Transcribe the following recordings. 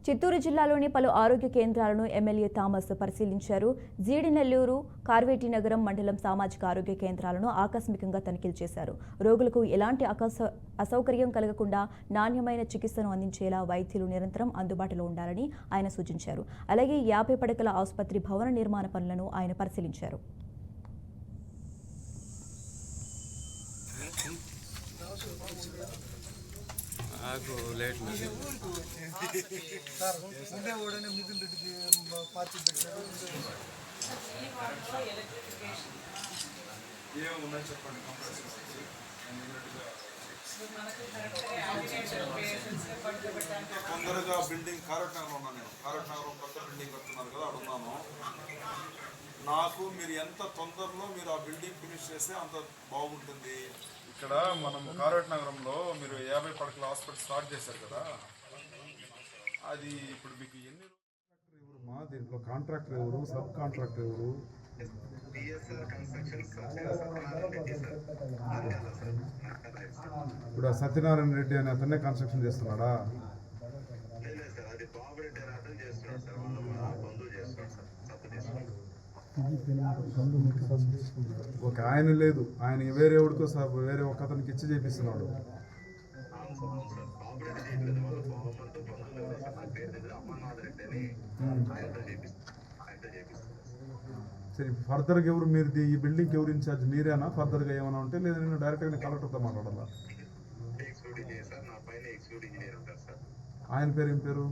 చిత్తూరు జిల్లాలోని పలు ఆరోగ్య కేంద్రాలను ఎమ్మెల్యే థామస్ పరిశీలించారు. జీడినెల్లూరు, కార్వేటి నగరం మండలం సామాజిక ఆరోగ్య కేంద్రాలను ఆకస్మికంగా తనిఖీలు చేశారు. రోగులకు ఎలాంటి అసౌకర్యం కలగకుండా నాణ్యమైన చికిత్సను అందించేలా వైద్యులు నిరంతరం అందుబాటులో ఉండాలని ఆయన సూచించారు. అలాగే 50 పడకల ఆసుపత్రి భవన నిర్మాణ పనులను ఆయన పరిశీలించారు. లేట్ తొందరగా బిల్డింగ్ కారట్ నగర్ ఉన్నా నేను కారట్ నగరం కొత్త బిల్డింగ్ కడుతున్నారు కదా అడుగున్నాను. నాకు మీరు ఎంత తొందరలో మీరు ఆ బిల్డింగ్ ఫినిష్ చేస్తే అంత బాగుంటుంది. ఇక్కడ మనం కారట్ నగరంలో మీరు 50 పడకల హాస్పిటల్ స్టార్ట్ చేశారు కదా, అది ఇప్పుడు మీకు ఎన్ని ఎవరు దీంట్లో కాంట్రాక్టర్ ఎవరు, సబ్ కాంట్రాక్టర్ ఎవరు? ఇప్పుడు సత్యనారాయణ రెడ్డి అని అతన్నే కన్స్ట్రక్షన్ చేస్తున్నాడా? ఒక ఆయన లేదు, ఆయన వేరే ఎవడికో వేరే ఒక అతనికి ఇచ్చి చేపిస్తున్నాడు. సరే, ఫర్దర్గా ఎవరు మీరు ఈ బిల్డింగ్కి ఎవరు ఇన్ఛార్జ్? మీరేనా? ఫర్దర్గా ఏమైనా ఉంటే లేదా నేను డైరెక్ట్గా కలెక్టర్తో మాట్లాడాలా? ఆయన పేరు ఏం పేరు?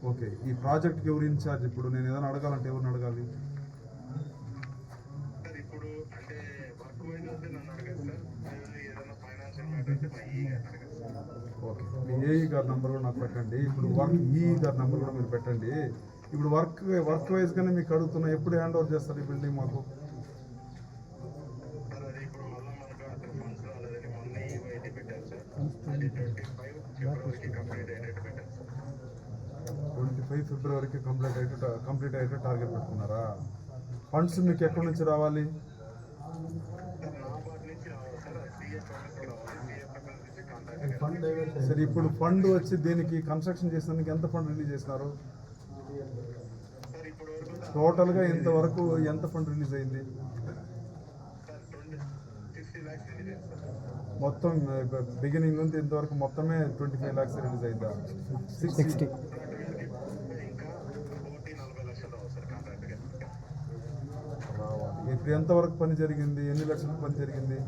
ఓకే, ఈ ప్రాజెక్ట్కి ఎవరు ఇన్ఛార్జ్? ఇప్పుడు నేను ఏదైనా అడగాలంటే ఎవరిని అడగాలి? ఓకే, మీ ఏఈ గారి నెంబర్ కూడా నాకు పెట్టండి. ఇప్పుడు ఈఈ గారి నెంబర్ కూడా మీరు పెట్టండి. ఇప్పుడు వర్క్ వైజ్గానే మీకు అడుగుతున్నా, ఎప్పుడు హ్యాండ్ ఓవర్ చేస్తారు ఈ బిల్డింగ్ మాకు? ఫిబ్రవరికి కంప్లీట్ అయితే టార్గెట్ పెట్టుకున్నారా? ఫండ్స్ మీకు ఎక్కడి నుంచి రావాలి? సరే, ఇప్పుడు ఫండ్ వచ్చి దీనికి కన్స్ట్రక్షన్ చేసినందుకు ఎంత ఫండ్ రిలీజ్ చేసినారు? టోటల్గా ఇంతవరకు ఎంత ఫండ్ రిలీజ్ అయింది? మొత్తం బిగినింగ్ నుంచి ఇంతవరకు మొత్తమే 25 lakhs రిలీజ్ అయిందా? 60. ఇప్పుడు ఎంతవరకు పని జరిగింది? ఎన్ని లక్షల పని జరిగింది?